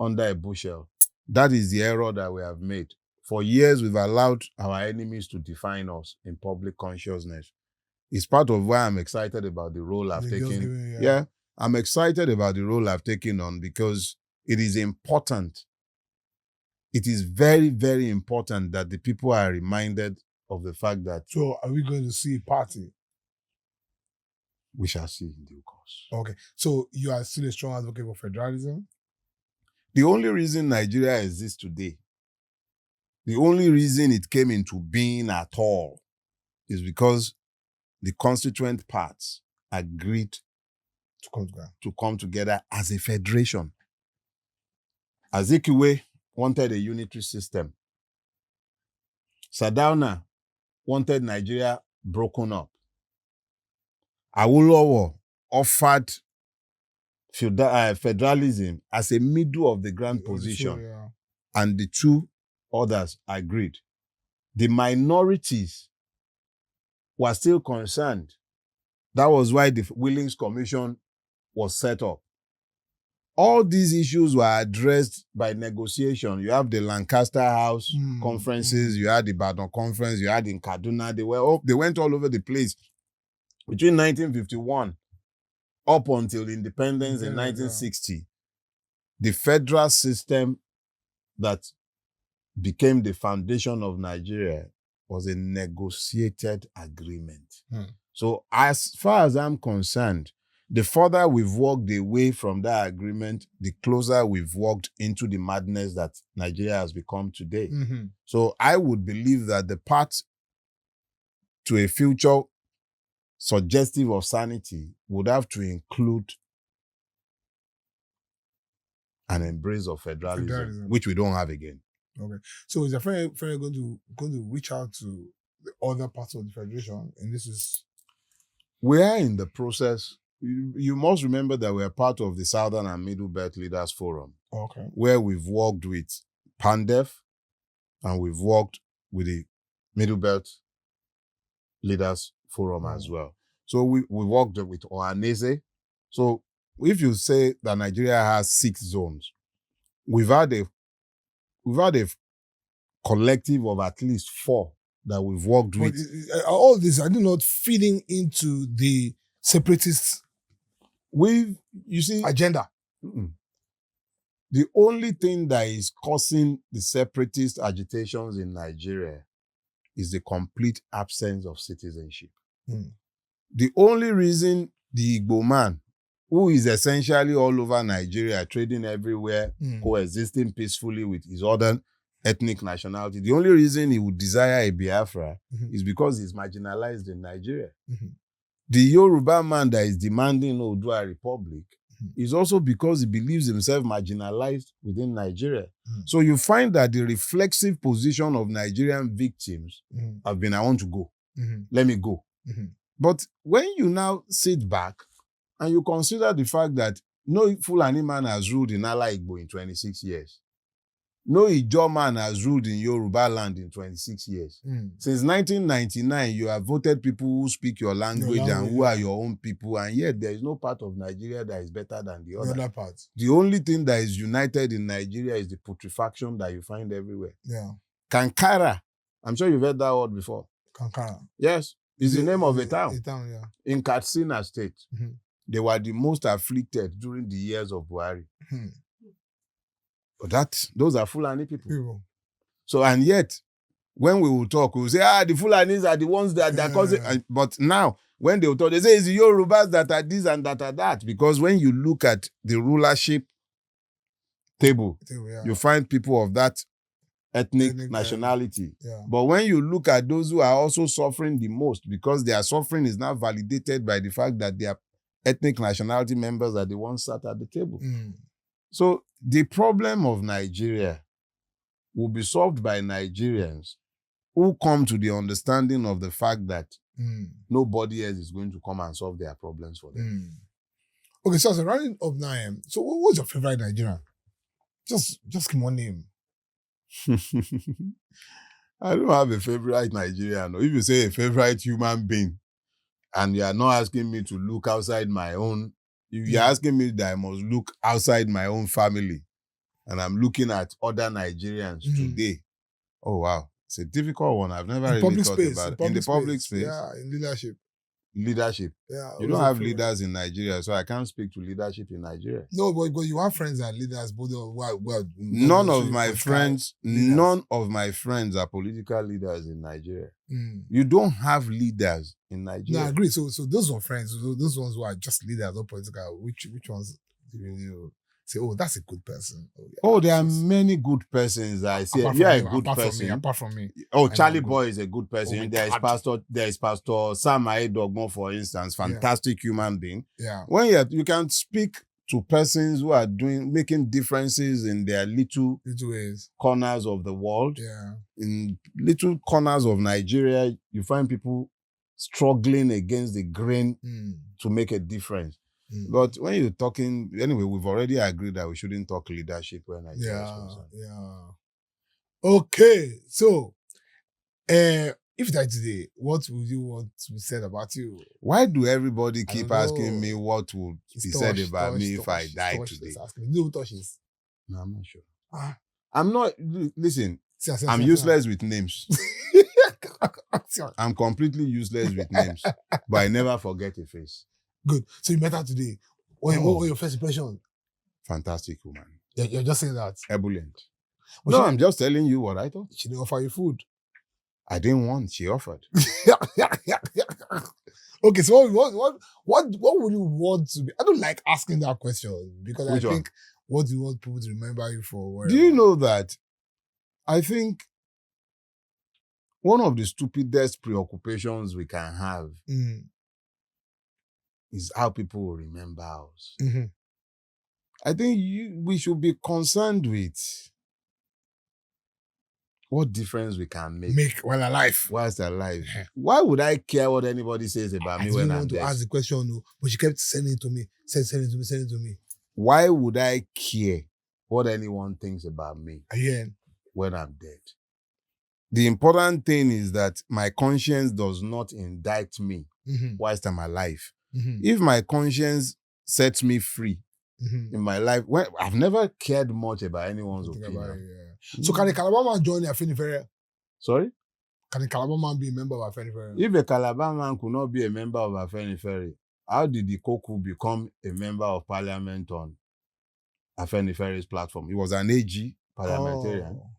under a bushel. That is the error that we have made. For years, we've allowed our enemies to define us in public consciousness. It's part of why I'm excited about the role I've taken. I'm excited about the role I've taken on, because it is important. It is very, very important that the people are reminded of the fact that... So are we going to see a party? We shall see in due course. Okay. So you are still a strong advocate for federalism? The only reason Nigeria exists today, the only reason it came into being at all, is because the constituent parts agreed to come together as a federation. Azikiwe wanted a unitary system. Sardauna wanted Nigeria broken up. Awolowo offered federalism as a middle of the ground position. And the two others agreed. The minorities were still concerned. That was why the Willings Commission was set up. All these issues were addressed by negotiation. You have the Lancaster House conferences, you had the Badon conference, you had in Kaduna. They went all over the place. Between 1951 up until independence in 1960, the federal system that became the foundation of Nigeria was a negotiated agreement. So as far as I'm concerned, the further we've walked away from that agreement, the closer we've walked into the madness that Nigeria has become today. So I would believe that the path to a future suggestive of sanity would have to include an embrace of federalism, Federalism. which we don't have again. Okay. So is your friend going to reach out to the other parts of the federation? And this is We are in the process. You must remember that we are part of the Southern and Middle Belt Leaders Forum, okay. where we've worked with PANDEF and we've worked with the Middle Belt Leaders Forum as well. So we worked with Ohanese. So if you say that Nigeria has 6 zones, we've had a collective of at least 4 that we've worked But with. all this are not feeding into the separatist You see, agenda. the only thing that is causing the separatist agitations in Nigeria is the complete absence of citizenship. The only reason the Igbo man, who is essentially all over Nigeria, trading everywhere, coexisting peacefully with his other ethnic nationality, the only reason he would desire a Biafra is because he's marginalized in Nigeria. The Yoruba man that is demanding Oodua Republic is also because he believes himself marginalized within Nigeria. So you find that the reflexive position of Nigerian victims have been, I want to go. Let me go. But when you now sit back and you consider the fact that no Fulani man has ruled in Ala Igbo in 26 years, no Ijaw man has ruled in Yoruba land in 26 years. Since 1999, you have voted people who speak your language and who are your own people, and yet there is no part of Nigeria that is better than the other. The only thing that is united in Nigeria is the putrefaction that you find everywhere. Kankara, I'm sure you've heard that word before. Kankara. Yes, it's the name of a town. In Katsina State. They were the most afflicted during the years of Buhari. But those are Fulani people. So, and yet, when we will talk, we will say, the Fulanis are the ones that are causing. But now, when they will talk, they say it's the Yorubas that are this and that are that. Because when you look at the rulership table, you find people of that ethnic nationality. But when you look at those who are also suffering the most, because their suffering is now validated by the fact that their ethnic nationality members are the ones sat at the table. So the problem of Nigeria will be solved by Nigerians who come to the understanding of the fact that nobody else is going to come and solve their problems for them. Okay, so as a rounding up now, so what's your favorite Nigerian? Just give me one name. I don't have a favorite Nigerian. If you say a favorite human being, and you are not asking me to look outside my own, if you're asking me that I must look outside my own family, and I'm looking at other Nigerians today, oh wow, it's a difficult one. I've never really thought about it. In the public space. Yeah, in leadership. Yeah, you don't have leaders in Nigeria, so I can't speak to leadership in Nigeria. No, but you have friends that are leaders. None of my friends are political leaders in Nigeria. You don't have leaders in Nigeria. No, I agree. So those are friends. Those ones who are just leaders, not political. Which ones do you say, oh, that's a good person? There are many good persons. I say, you are a good person. Apart from me. Oh, Charlie Boy is a good person. There is Pastor Sam Aedogmo, for instance, fantastic human being. Yeah. When you can speak to persons who are making differences in their little ways, corners of the world. Yeah. In little corners of Nigeria, you find people struggling against the grain to make a difference. But when you're talking, anyway, we've already agreed that we shouldn't talk leadership when Nigeria is concerned. Okay, so if you die today, what would you want to be said about you? Why do everybody keep asking me what would be said about me if I die today? No touches. No, I'm not sure. I'm not. Listen, I'm useless with names. I'm completely useless with names, but I never forget a face. Good. So you met her today. What were your first impression? Fantastic woman. You're just saying that? Ebullient. No, I'm just telling you what I thought. She didn't offer you food. I didn't want. She offered. Okay, so what would you want to be? I don't like asking that question because I think, what do you want people to remember you for? Whatever? Do you know that I think one of the stupidest preoccupations we can have is how people will remember us. I think we should be concerned with what difference we can make while alive. whilst alive. Yeah. Why would I care what anybody says about I me didn't when I'm want to dead? ask the question, no, but she kept sending it to me. Send it to me. Why would I care what anyone thinks about me Again. when I'm dead? The important thing is that my conscience does not indict me whilst I'm alive. If my conscience sets me free in my life, I've never cared much about anyone's opinion. So can a Calabar man join the Afenifere? Sorry? Can a Calabar man be a member of Afenifere? If a Calabar man could not be a member of Afenifere, how did the Koku become a member of parliament on Afenifere's platform? He was an AG parliamentarian. Oh.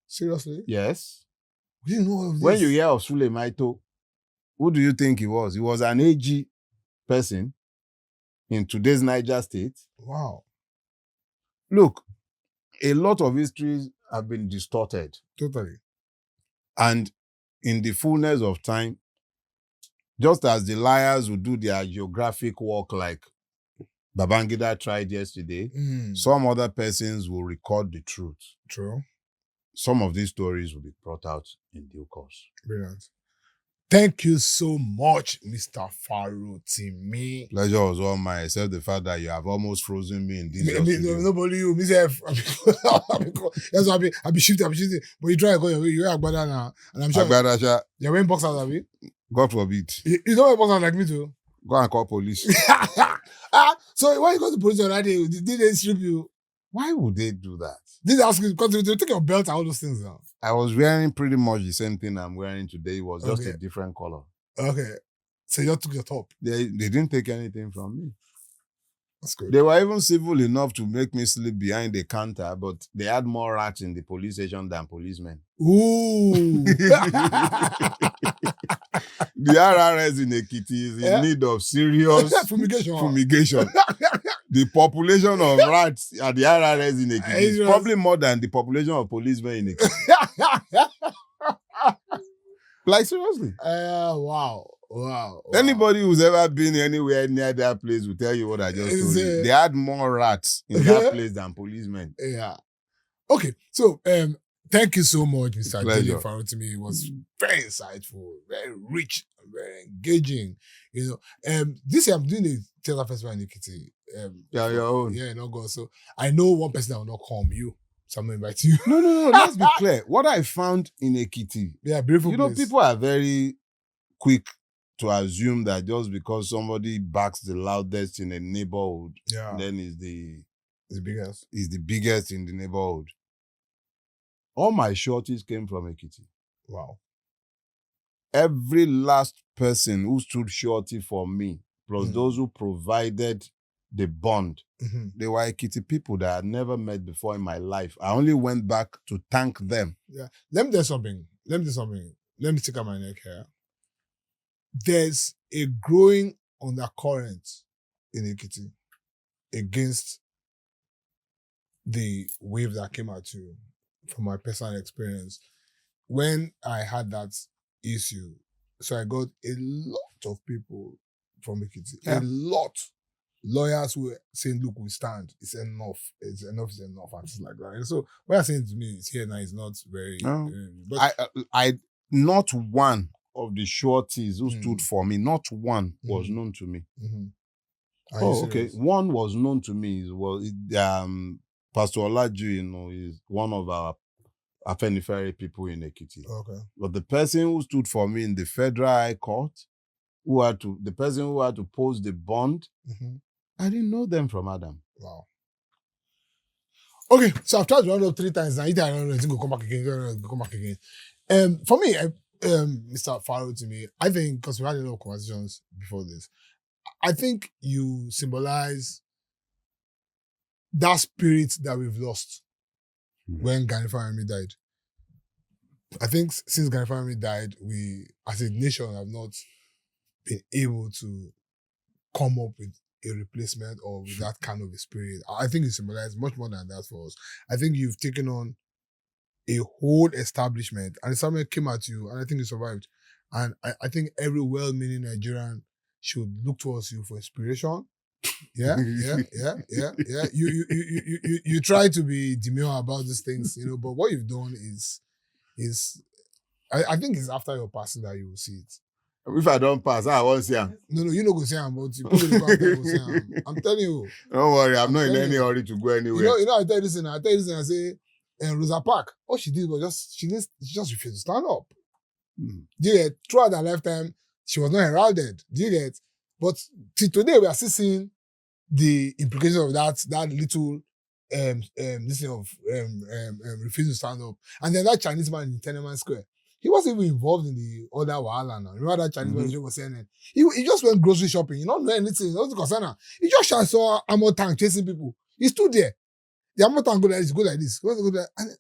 Seriously? Yes. We didn't know all of this. When you hear of Sule Maito, who do you think he was? He was an AG person in today's Niger State. Wow. Look, a lot of histories have been distorted. Totally. And in the fullness of time, just as the liars who do their geographic work like Babangida tried yesterday, some other persons will record the truth. True. Some of these stories will be brought out in due course. Brilliant. Thank you so much, Mr. Farotimi. Pleasure was all mine, except the fact that you have almost frozen me in this. Nobody, you, myself. That's why I be shifting. But you try to go your way. You wear Agbada now. And I'm sure Agbada, you're wearing boxers, Abi. God forbid. You don't wear boxers like me too. Go and call police. So when you go to police on that day, did they strip you? Why would they do that? Did they ask you, because they take your belt and all those things now? I was wearing pretty much the same thing I'm wearing today. It was just a different color. Okay. So you took your top. They didn't take anything from me. That's good. They were even civil enough to make me sleep behind the counter, but they had more rats in the police station than policemen. Ooh. The RRS in Ekiti is in need of serious fumigation. The population of rats at the RRS in Ekiti is probably more than the population of policemen in Ekiti. Like, seriously. Wow. Anybody who's ever been anywhere near that place will tell you what I just told you. They had more rats in that place than policemen. Yeah. Okay. So, thank you so much, Mr. Dele Farotimi. It was very insightful, very rich, very engaging. You know, this year I'm doing a theater festival in Ekiti. Your own. Yeah, in August. So I know one person that will not come. You. So I'm going to invite you. No. Let's be clear. What I found in Ekiti. Yeah, beautiful place. People are very quick to assume that just because somebody backs the loudest in a neighborhood, then is the biggest in the neighborhood. All my shorties came from Ekiti. Wow. Every last person who stood shorty for me, plus those who provided the bond, they were Ekiti people that I had never met before in my life. I only went back to thank them. Yeah. Let me do something. Let me stick out my neck here. There's a growing undercurrent in Ekiti against the wave that came at you. From my personal experience, when I had that issue, so I got a lot of people from Ekiti, a lot. Lawyers were saying, look, we stand, it's enough, and it's like that. And so what you're saying to me is here now is not very... but I not one of the shorties who stood for me, not one was known to me. Okay. One was known to me. Pastor Olaju, is one of our Afenifere people in Ekiti. Okay. But the person who stood for me in the Federal High Court, the person who had to post the bond, I didn't know them from Adam. Wow. Okay, so I've tried to round up 3 times now. Either I don't know, it's going to come back again. For me, Mr. Farotimi, I think, because we had a lot of conversations before this, I think you symbolize that spirit that we've lost when Gani Farami died. I think since Gani Farami died, we, as a nation, have not been able to come up with a replacement or with that kind of a spirit. I think you symbolize much more than that for us. I think you've taken on a whole establishment and something came at you and I think you survived. And I think every well-meaning Nigerian should look towards you for inspiration Yeah. You try to be demure about these things, but what you've done is I think it's after your passing that you will see it. If I don't pass, I won't see him. No, you know go see him, but people will go after you go see him. I'm telling you. Don't worry, I'm not in telling any you. hurry to go anywhere. I tell you this thing. I say, Rosa Parks, all she did was she just refused to stand up. Do you get? Throughout her lifetime, she was not heralded. Do you get? But till today, we are still seeing the implications of that little this thing of refusing to stand up. And then that Chinese man in Tiananmen Square, he wasn't even involved in the other wahala now. Remember that Chinese man was saying he just went grocery shopping. He don't know anything. He wasn't concerned. He just saw armor tank chasing people. He stood there. The armor tank go like this,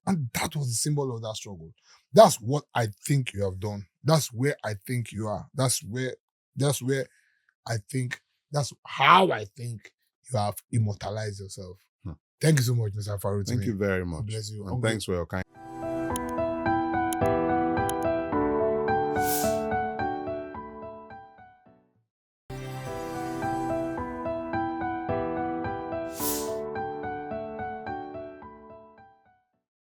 and that was the symbol of that struggle. That's what I think you have done. That's where I think you are. That's how I think you have immortalized yourself. Thank you so much, Mr. Farotimi. Thank you very much. God bless you. And thanks for your kind